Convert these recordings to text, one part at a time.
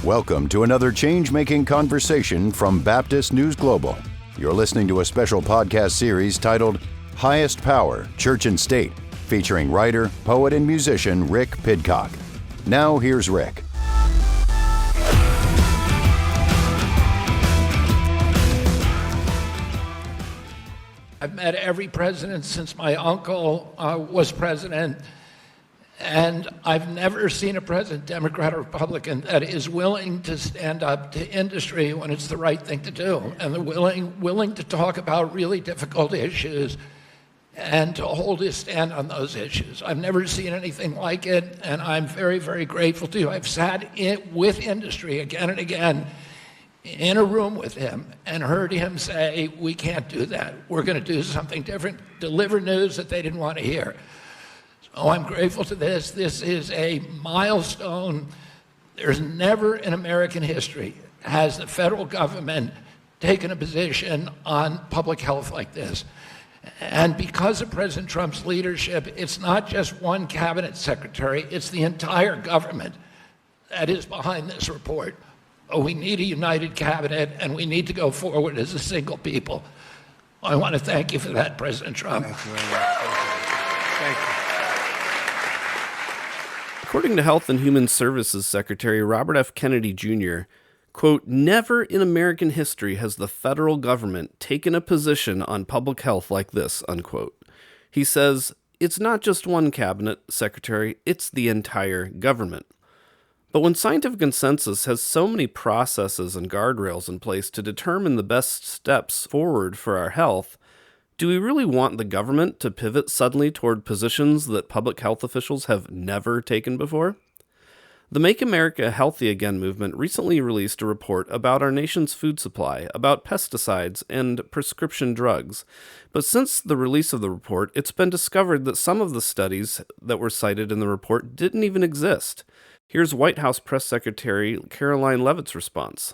Welcome to another change-making conversation from Baptist News Global. You're listening to a special podcast series titled Highest Power, Church and State, featuring writer, poet, and musician Rick Pidcock. Now here's Rick. I've met every president since my uncle was president, and I've never seen a president, Democrat or Republican, that is willing to stand up to industry when it's the right thing to do, and they're willing to talk about really difficult issues and to hold his stand on those issues. I've never seen anything like it, and I'm very, very grateful to you. I've sat with industry again and again in a room with him and heard him say, we can't do that. We're going to do something different, deliver news that they didn't want to hear. So I'm grateful to this. This is a milestone. There's never in American history has the federal government taken a position on public health like this. And because of President Trump's leadership, it's not just one cabinet secretary, it's the entire government that is behind this report. We need a united cabinet, and we need to go forward as a single people. I want to thank you for that, President Trump. Thank you very much. Thank you. According to Health and Human Services Secretary Robert F. Kennedy Jr., quote, never in American history has the federal government taken a position on public health like this, unquote. He says, it's not just one cabinet secretary, it's the entire government. But when scientific consensus has so many processes and guardrails in place to determine the best steps forward for our health, do we really want the government to pivot suddenly toward positions that public health officials have never taken before? The Make America Healthy Again movement recently released a report about our nation's food supply, about pesticides and prescription drugs. But since the release of the report, it's been discovered that some of the studies that were cited in the report didn't even exist. Here's White House Press Secretary Caroline Leavitt's response.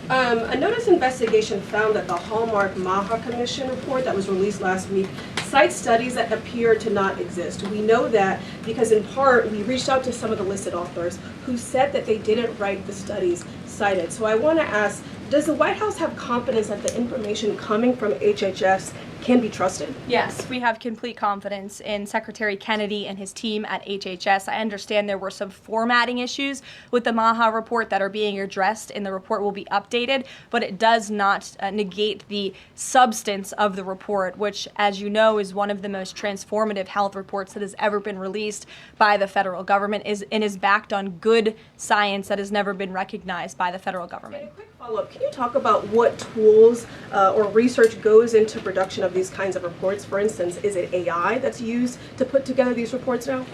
A notice investigation found that the Hallmark MAHA Commission report that was released last week cites studies that appear to not exist. We know that because in part we reached out to some of the listed authors who said that they didn't write the studies cited. So I want to ask, does the White House have confidence that the information coming from HHS can be trusted? Yes, we have complete confidence in Secretary Kennedy and his team at HHS. I understand there were some formatting issues with the MAHA report that are being addressed, and the report will be updated, but it does not negate the substance of the report, which, as you know, is one of the most transformative health reports that has ever been released by the federal government and is backed on good science that has never been recognized by the federal government. And a quick follow-up, can you talk about what tools or research goes into production of these kinds of reports? For instance, is it AI that's used to put together these reports now?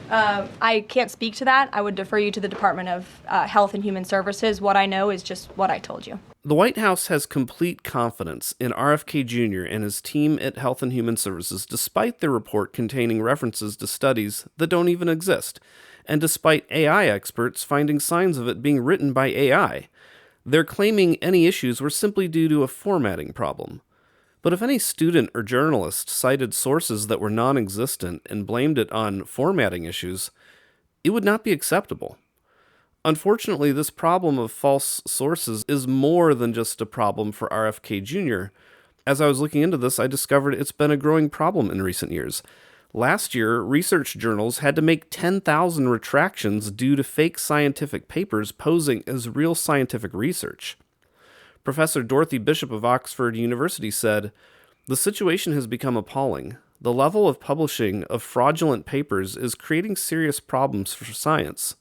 I can't speak to that. I would defer you to the Department of Health and Human Services. What I know is just what I told you. The White House has complete confidence in RFK Jr. and his team at Health and Human Services, despite their report containing references to studies that don't even exist, and despite AI experts finding signs of it being written by AI. They're claiming any issues were simply due to a formatting problem. But if any student or journalist cited sources that were non-existent and blamed it on formatting issues, it would not be acceptable. Unfortunately, this problem of false sources is more than just a problem for RFK Jr. As I was looking into this, I discovered it's been a growing problem in recent years. Last year, research journals had to make 10,000 retractions due to fake scientific papers posing as real scientific research. Professor Dorothy Bishop of Oxford University said, "The situation has become appalling. The level of publishing of fraudulent papers is creating serious problems for science.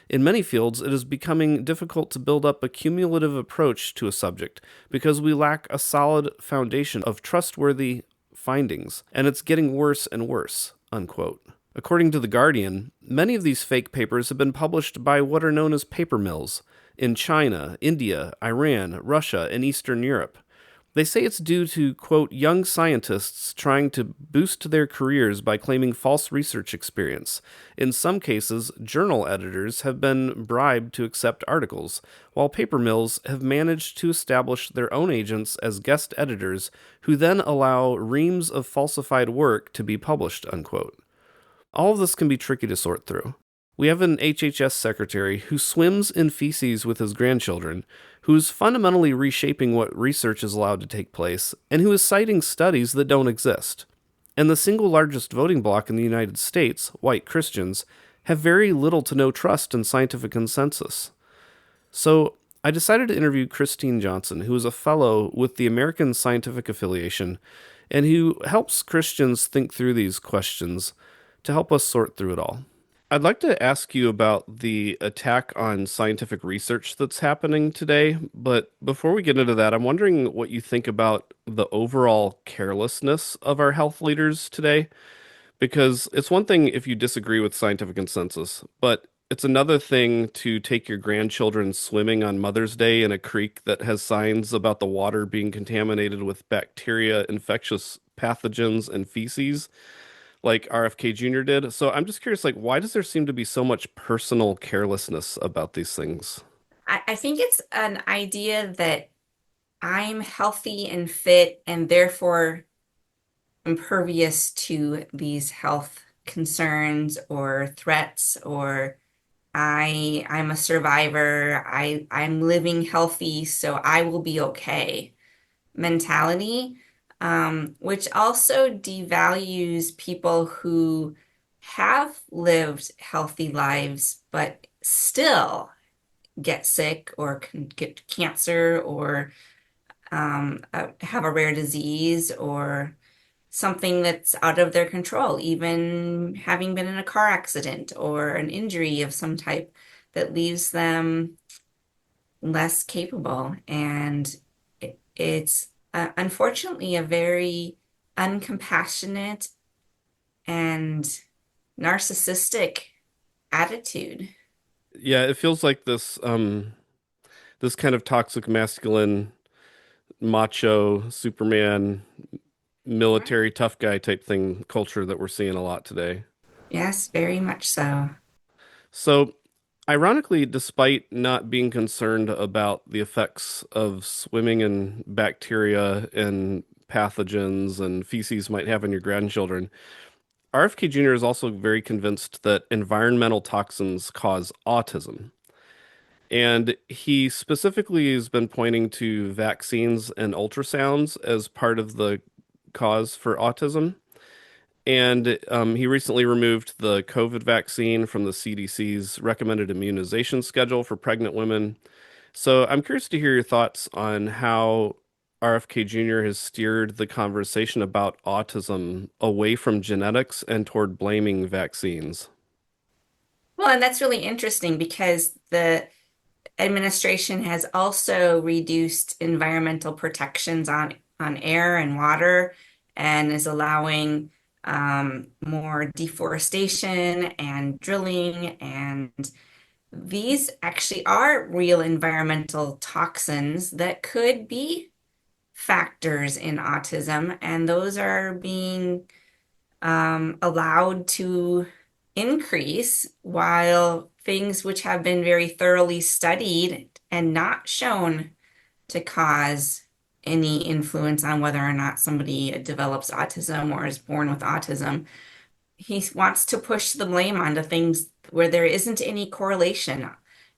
In many fields, it is becoming difficult to build up a cumulative approach to a subject because we lack a solid foundation of trustworthy findings, and it's getting worse and worse," unquote. According to The Guardian, many of these fake papers have been published by what are known as paper mills in China, India, Iran, Russia, and Eastern Europe. They say it's due to, quote, young scientists trying to boost their careers by claiming false research experience. In some cases, journal editors have been bribed to accept articles, while paper mills have managed to establish their own agents as guest editors who then allow reams of falsified work to be published, unquote. All of this can be tricky to sort through. We have an HHS secretary who swims in feces with his grandchildren, who's fundamentally reshaping what research is allowed to take place, and who is citing studies that don't exist. And the single largest voting bloc in the United States, white Christians, have very little to no trust in scientific consensus. So I decided to interview Kristine Johnson, who is a fellow with the American Scientific Affiliation, and who helps Christians think through these questions to help us sort through it all. I'd like to ask you about the attack on scientific research that's happening today, but before we get into that, I'm wondering what you think about the overall carelessness of our health leaders today, because it's one thing if you disagree with scientific consensus, but it's another thing to take your grandchildren swimming on Mother's Day in a creek that has signs about the water being contaminated with bacteria, infectious pathogens, and feces like RFK Jr. did. So I'm just curious, like, why does there seem to be so much personal carelessness about these things? I think it's an idea that I'm healthy and fit and therefore impervious to these health concerns or threats, or I'm a survivor. I'm living healthy, so I will be okay mentality, which also devalues people who have lived healthy lives but still get sick or can get cancer or have a rare disease or something that's out of their control, even having been in a car accident or an injury of some type that leaves them less capable. And it's unfortunately a very uncompassionate and narcissistic attitude. Yeah, it feels like this kind of toxic masculine macho Superman military tough guy type thing culture that we're seeing a lot today. Yes, very much so. So, ironically, despite not being concerned about the effects of swimming in bacteria and pathogens and feces might have on your grandchildren, RFK Jr. is also very convinced that environmental toxins cause autism. And he specifically has been pointing to vaccines and ultrasounds as part of the cause for autism. And he recently removed the COVID vaccine from the CDC's recommended immunization schedule for pregnant women. So I'm curious to hear your thoughts on how RFK Jr. has steered the conversation about autism away from genetics and toward blaming vaccines. Well, and that's really interesting because the administration has also reduced environmental protections on air and water and is allowing more deforestation and drilling. And these actually are real environmental toxins that could be factors in autism, and those are being allowed to increase while things which have been very thoroughly studied and not shown to cause any influence on whether or not somebody develops autism or is born with autism. He wants to push the blame onto things where there isn't any correlation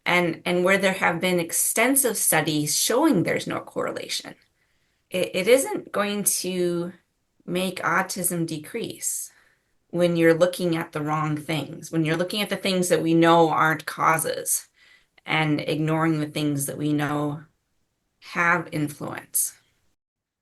and where there have been extensive studies showing there's no correlation. It isn't going to make autism decrease when you're looking at the wrong things, when you're looking at the things that we know aren't causes and ignoring the things that we know have influence.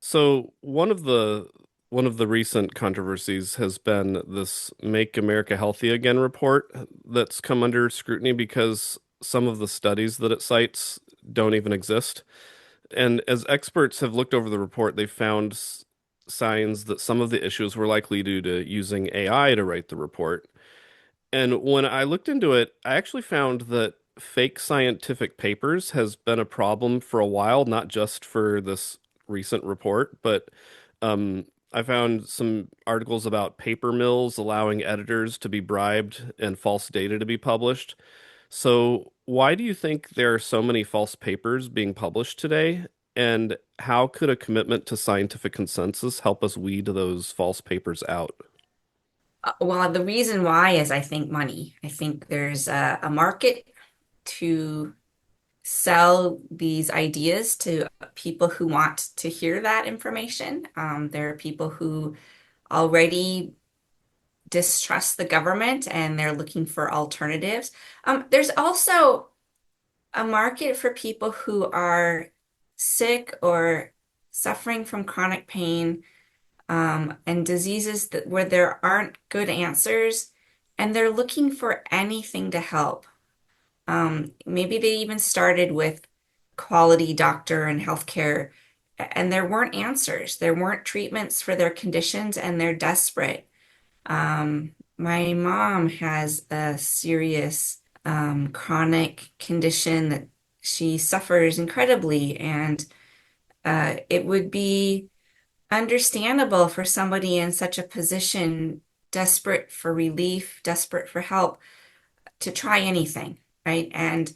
So one of the recent controversies has been this Make America Healthy Again report that's come under scrutiny because some of the studies that it cites don't even exist. And as experts have looked over the report, they found signs that some of the issues were likely due to using AI to write the report. And when I looked into it, I actually found that fake scientific papers has been a problem for a while, not just for this recent report, but I found some articles about paper mills allowing editors to be bribed and false data to be published. So, why do you think there are so many false papers being published today? And how could a commitment to scientific consensus help us weed those false papers out? Well, the reason why is I think money. I think there's a market to sell these ideas to people who want to hear that information. There are people who already distrust the government and they're looking for alternatives. There's also a market for people who are sick or suffering from chronic pain, and diseases where there aren't good answers, and they're looking for anything to help. Maybe they even started with quality doctor and healthcare, and there weren't answers. There weren't treatments for their conditions, and they're desperate. My mom has a serious chronic condition that she suffers incredibly, and it would be understandable for somebody in such a position, desperate for relief, desperate for help, to try anything, right? And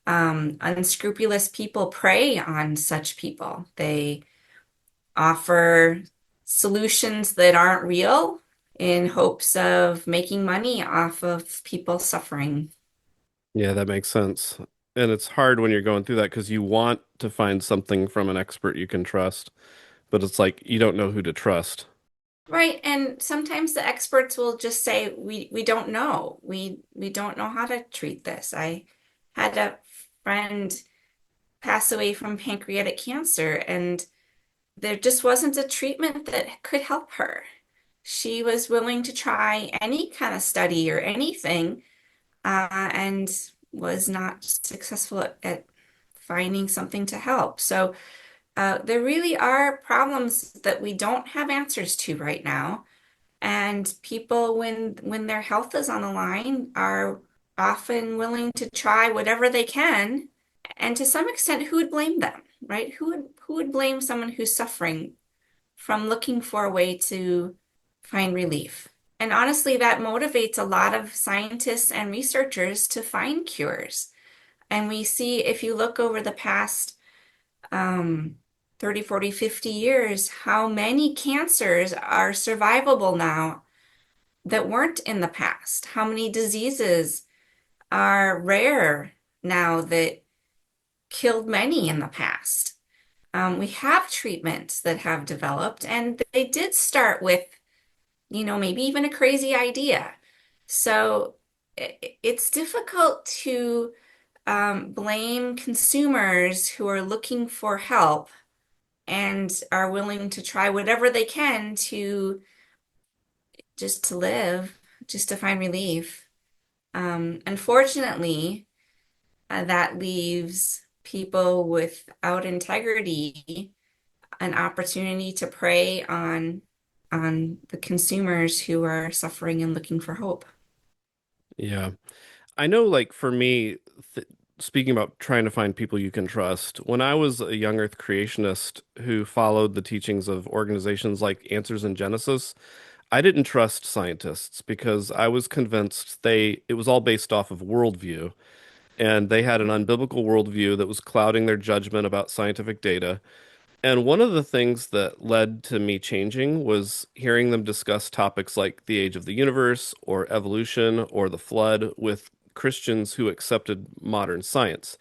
unscrupulous people prey on such people. They offer solutions that aren't real in hopes of making money off of people suffering. Yeah, that makes sense. And it's hard when you're going through that because you want to find something from an expert you can trust, but it's like you don't know who to trust. Right, and sometimes the experts will just say, we don't know. We don't know how to treat this. I had a friend pass away from pancreatic cancer, and there just wasn't a treatment that could help her. She was willing to try any kind of study or anything, and was not successful at finding something to help. So there really are problems that we don't have answers to right now. And people, when their health is on the line, are often willing to try whatever they can. And to some extent, who would blame them, right? Who would blame someone who's suffering from looking for a way to find relief? And honestly, that motivates a lot of scientists and researchers to find cures. And we see, if you look over the past 30, 40, 50 years, how many cancers are survivable now that weren't in the past, how many diseases are rare now that killed many in the past. We have treatments that have developed, and they did start with, maybe even a crazy idea. So it's difficult to blame consumers who are looking for help and are willing to try whatever they can to just to live, just to find relief. Unfortunately, that leaves people without integrity an opportunity to prey on the consumers who are suffering and looking for hope. Yeah. I know, like, for me, speaking about trying to find people you can trust, when I was a young Earth creationist who followed the teachings of organizations like Answers in Genesis, I didn't trust scientists because I was convinced it was all based off of worldview, and they had an unbiblical worldview that was clouding their judgment about scientific data. And one of the things that led to me changing was hearing them discuss topics like the age of the universe or evolution or the flood with Christians who accepted modern science.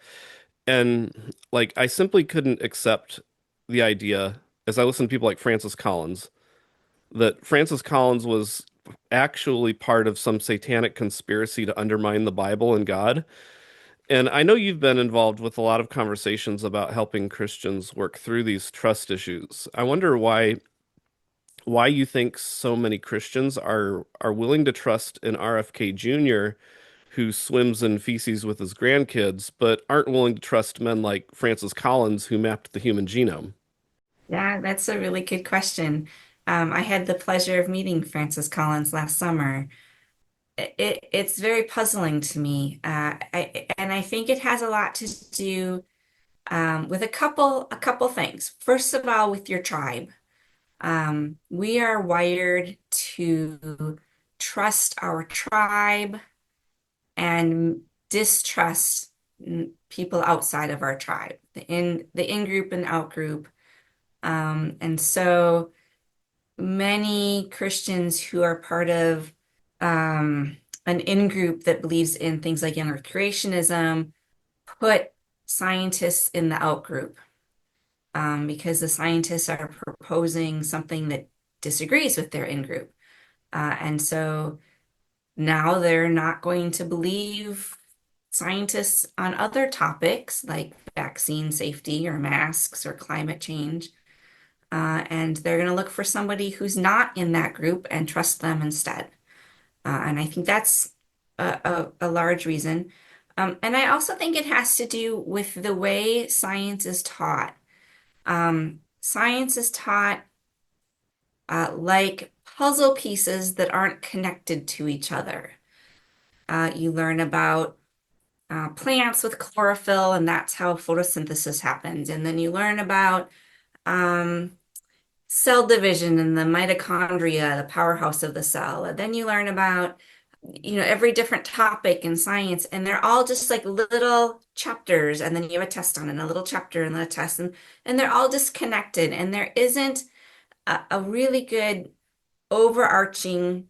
And like I simply couldn't accept the idea as I listened to people like Francis Collins that Francis Collins was actually part of some satanic conspiracy to undermine the Bible and God. And I know you've been involved with a lot of conversations about helping Christians work through these trust issues. I wonder why you think so many Christians are willing to trust an RFK Jr. who swims in feces with his grandkids, but aren't willing to trust men like Francis Collins who mapped the human genome. Yeah, that's a really good question. I had the pleasure of meeting Francis Collins last summer. It's very puzzling to me, and I think it has a lot to do with a couple things. First of all, with your tribe. We are wired to trust our tribe and distrust people outside of our tribe, the in group and out group. And so many Christians who are part of an in-group that believes in things like young earth creationism put scientists in the out-group, because the scientists are proposing something that disagrees with their in-group. And so now they're not going to believe scientists on other topics like vaccine safety or masks or climate change. And they're going to look for somebody who's not in that group and trust them instead. And I think that's a large reason. And I also think it has to do with the way science is taught. Science is taught like puzzle pieces that aren't connected to each other. You learn about plants with chlorophyll, and that's how photosynthesis happens. And then you learn about um, cell division and the mitochondria, the powerhouse of the cell. And then you learn about, every different topic in science, and they're all just like little chapters. And then you have a test on it, and a little chapter and a test, and they're all disconnected. And there isn't a really good overarching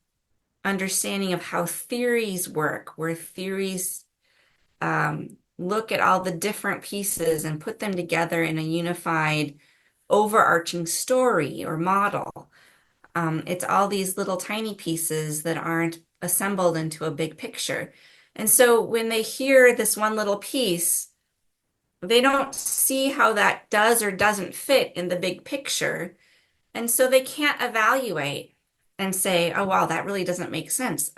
understanding of how theories work, where theories look at all the different pieces and put them together in a unified, overarching story or model. It's all these little tiny pieces that aren't assembled into a big picture. And so when they hear this one little piece, they don't see how that does or doesn't fit in the big picture. And so they can't evaluate and say, oh, wow, that really doesn't make sense.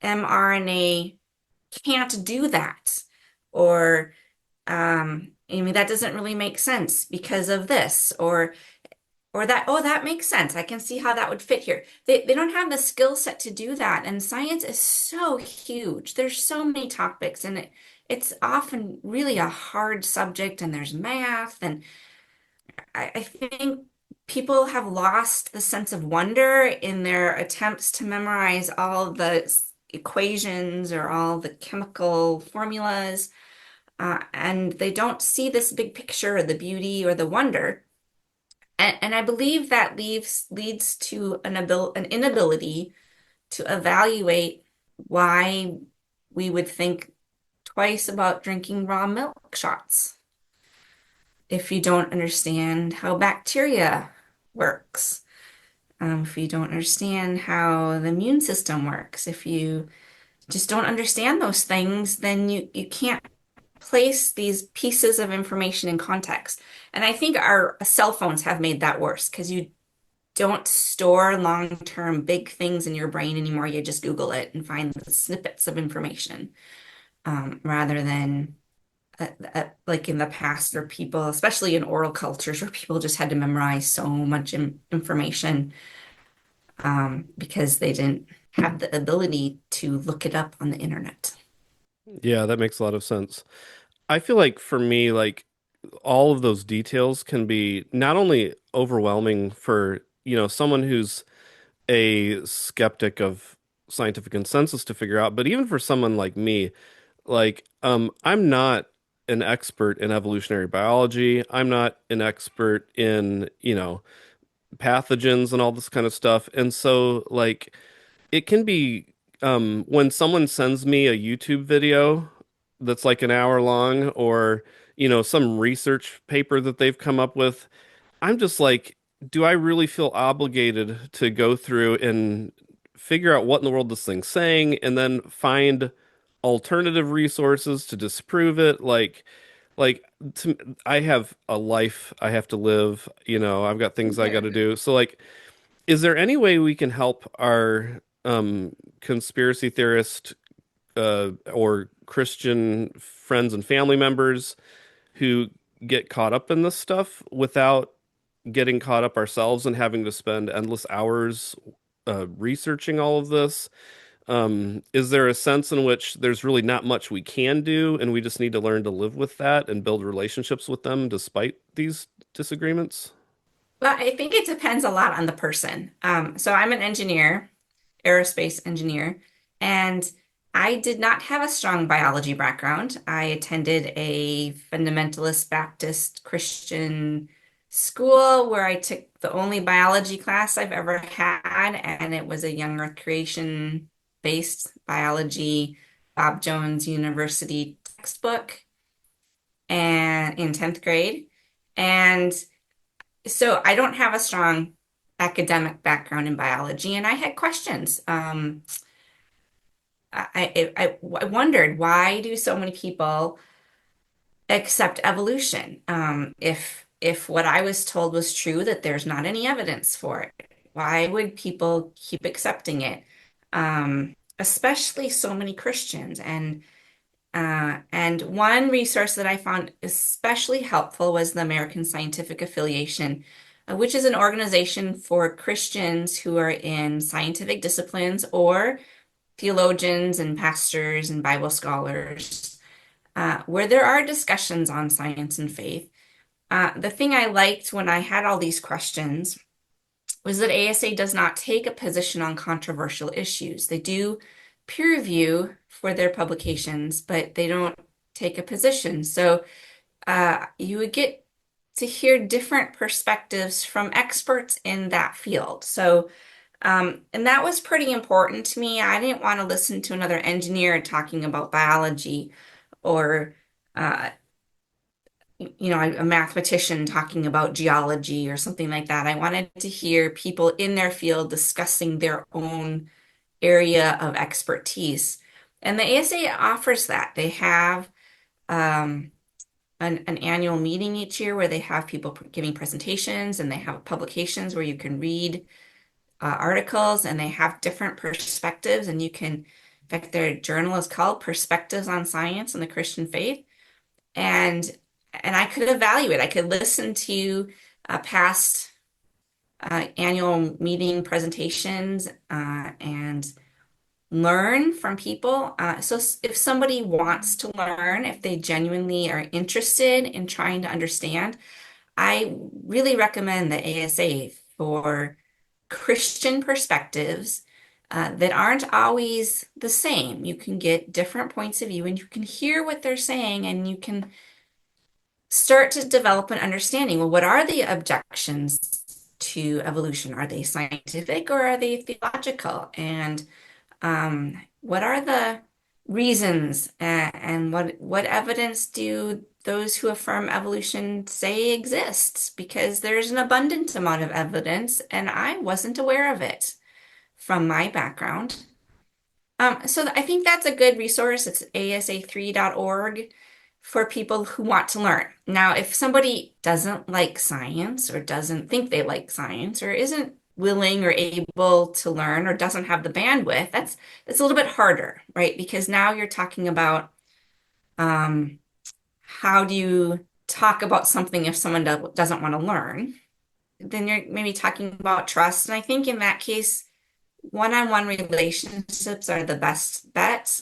mRNA can't do that. Or, that doesn't really make sense because of this. Or that, oh, that makes sense. I can see how that would fit here. They don't have the skill set to do that. And science is so huge. There's so many topics, and it's often really a hard subject, and there's math. And I think people have lost the sense of wonder in their attempts to memorize all the equations or all the chemical formulas. And they don't see this big picture or the beauty or the wonder. And I believe that leads to an inability to evaluate why we would think twice about drinking raw milk shots if you don't understand how bacteria works, if you don't understand how the immune system works, if you just don't understand those things, then you can't place these pieces of information in context. And I think our cell phones have made that worse because you don't store long-term big things in your brain anymore. You just Google it and find the snippets of information, rather than like in the past where people, especially in oral cultures, where people just had to memorize so much information, because they didn't have the ability to look it up on the internet. Yeah, that makes a lot of sense. I feel like for me, like all of those details can be not only overwhelming for, someone who's a skeptic of scientific consensus to figure out, but even for someone like me, like I'm not an expert in evolutionary biology. I'm not an expert in, pathogens and all this kind of stuff. And so like it can be when someone sends me a YouTube video that's like an hour long or, some research paper that they've come up with, I'm just like, do I really feel obligated to go through and figure out what in the world this thing's saying and then find alternative resources to disprove it? Like I have a life I have to live, I've got things I got to do. So like, is there any way we can help our conspiracy theorist or Christian friends and family members who get caught up in this stuff without getting caught up ourselves and having to spend endless hours researching all of this? Is there a sense in which there's really not much we can do, and we just need to learn to live with that and build relationships with them despite these disagreements? Well, I think it depends a lot on the person. So I'm an engineer, aerospace engineer, and I did not have a strong biology background. I attended a fundamentalist Baptist Christian school where I took the only biology class I've ever had, and it was a young earth creation based biology, Bob Jones University textbook, and in 10th grade. And so I don't have a strong academic background in biology, and I had questions. I wondered, why do so many people accept evolution? If what I was told was true, that there's not any evidence for it, why would people keep accepting it? Especially so many Christians. And one resource that I found especially helpful was the American Scientific Affiliation, which is an organization for Christians who are in scientific disciplines or theologians and pastors and Bible scholars, where there are discussions on science and faith. The thing I liked when I had all these questions was that ASA does not take a position on controversial issues. They do peer review for their publications, but they don't take a position. So you would get to hear different perspectives from experts in that field. So, and that was pretty important to me. I didn't want to listen to another engineer talking about biology or uh, a mathematician talking about geology or something like that. I wanted to hear people in their field discussing their own area of expertise. And the ASA offers that. They have an annual meeting each year where they have people giving presentations, and they have publications where you can read articles, and they have different perspectives. And you can, in fact, their journal is called Perspectives on Science and the Christian Faith. And I could evaluate. I could listen to past annual meeting presentations and learn from people. So if somebody wants to learn, if they genuinely are interested in trying to understand, I really recommend the ASA for Christian perspectives that aren't always the same. You can get different points of view, and you can hear what they're saying, and you can start to develop an understanding. Well, what are the objections to evolution? Are they scientific or are they theological? And what are the reasons, and what evidence do those who affirm evolution say exists? Because there's an abundant amount of evidence, and I wasn't aware of it from my background. So I think that's a good resource. It's asa3.org for people who want to learn. Now, if somebody doesn't like science or doesn't think they like science or isn't willing or able to learn or doesn't have the bandwidth, that's a little bit harder, right? Because now you're talking about how do you talk about something if someone doesn't want to learn? Then you're maybe talking about trust. And I think in that case, one-on-one relationships are the best bet,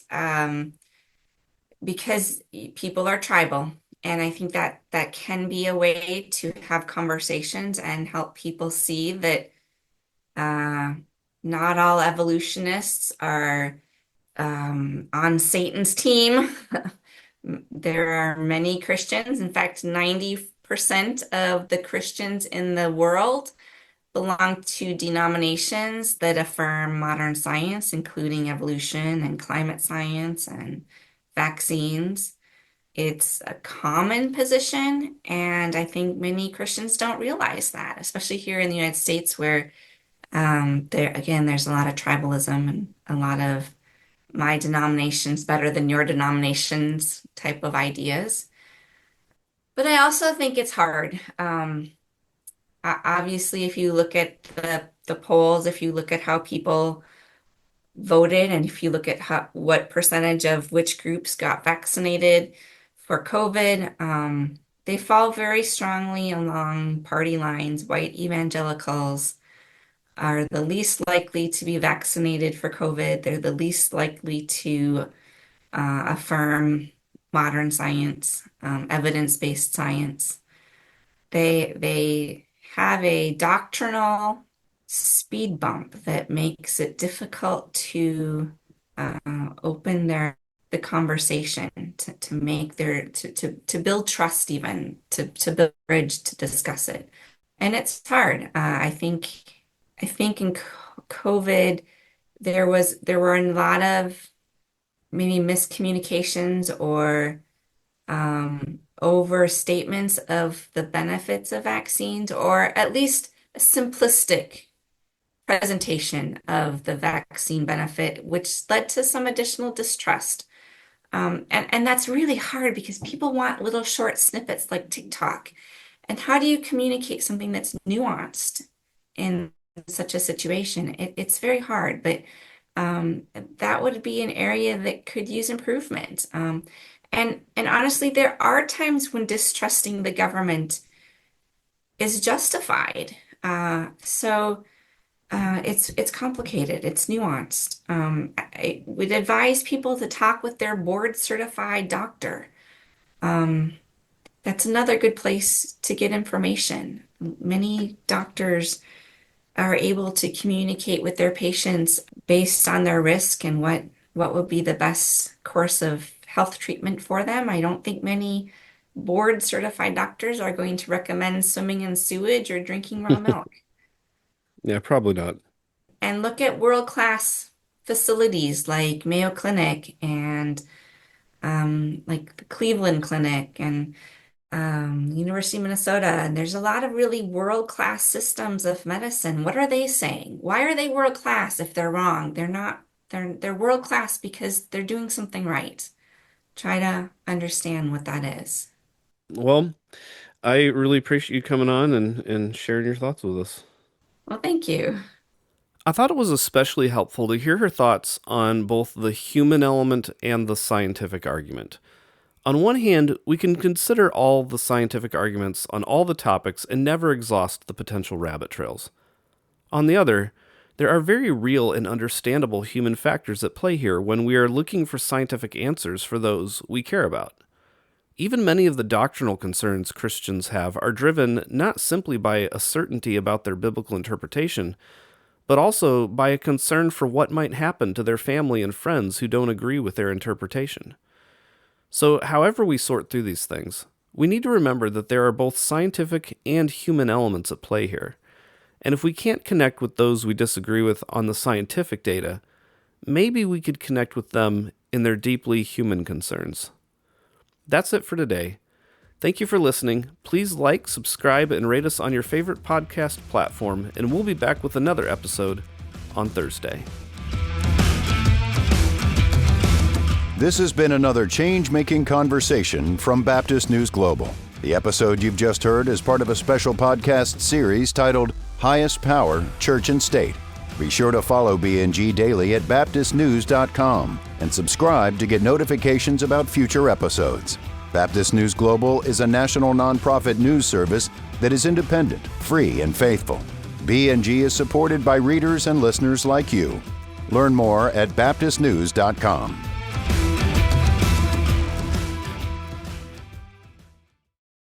because people are tribal. And I think that that can be a way to have conversations and help people see that not all evolutionists are on Satan's team. There are many Christians. In fact, 90% of the Christians in the world belong to denominations that affirm modern science, including evolution and climate science and vaccines. It's a common position, and I think many Christians don't realize that, especially here in the United States, where there's a lot of tribalism and a lot of my denomination's better than your denomination's type of ideas. But I also think it's hard. Obviously, if you look at the polls, if you look at how people voted, and if you look at what percentage of which groups got vaccinated for COVID, they fall very strongly along party lines. White evangelicals are the least likely to be vaccinated for COVID. They're the least likely to affirm modern science, evidence-based science. They have a doctrinal speed bump that makes it difficult to open their the conversation, to make to build trust, even to build a bridge to discuss it. And it's hard. I think in COVID there were a lot of maybe miscommunications or overstatements of the benefits of vaccines, or at least a simplistic presentation of the vaccine benefit, which led to some additional distrust. And that's really hard because people want little short snippets like TikTok. And how do you communicate something that's nuanced in such a situation? It's very hard, but that would be an area that could use improvement. And honestly, there are times when distrusting the government is justified. It's complicated. It's nuanced. I would advise people to talk with their board certified doctor. That's another good place to get information. Many doctors are able to communicate with their patients based on their risk and what would be the best course of health treatment for them. I don't think many board certified doctors are going to recommend swimming in sewage or drinking raw milk. Yeah, probably not. And look at world-class facilities like Mayo Clinic and like the Cleveland Clinic and University of Minnesota. And there's a lot of really world-class systems of medicine. What are they saying? Why are they world-class if they're wrong? They're not. They're world-class because they're doing something right. Try to understand what that is. Well, I really appreciate you coming on and sharing your thoughts with us. Well, thank you. I thought it was especially helpful to hear her thoughts on both the human element and the scientific argument. On one hand, we can consider all the scientific arguments on all the topics and never exhaust the potential rabbit trails. On the other, there are very real and understandable human factors at play here when we are looking for scientific answers for those we care about. Even many of the doctrinal concerns Christians have are driven not simply by a certainty about their biblical interpretation, but also by a concern for what might happen to their family and friends who don't agree with their interpretation. So, however we sort through these things, we need to remember that there are both scientific and human elements at play here. And if we can't connect with those we disagree with on the scientific data, maybe we could connect with them in their deeply human concerns. That's it for today. Thank you for listening. Please like, subscribe, and rate us on your favorite podcast platform, and we'll be back with another episode on Thursday. This has been another change-making conversation from Baptist News Global. The episode you've just heard is part of a special podcast series titled Highest Power, Church and State. Be sure to follow BNG daily at baptistnews.com and subscribe to get notifications about future episodes. Baptist News Global is a national nonprofit news service that is independent, free, and faithful. BNG is supported by readers and listeners like you. Learn more at baptistnews.com.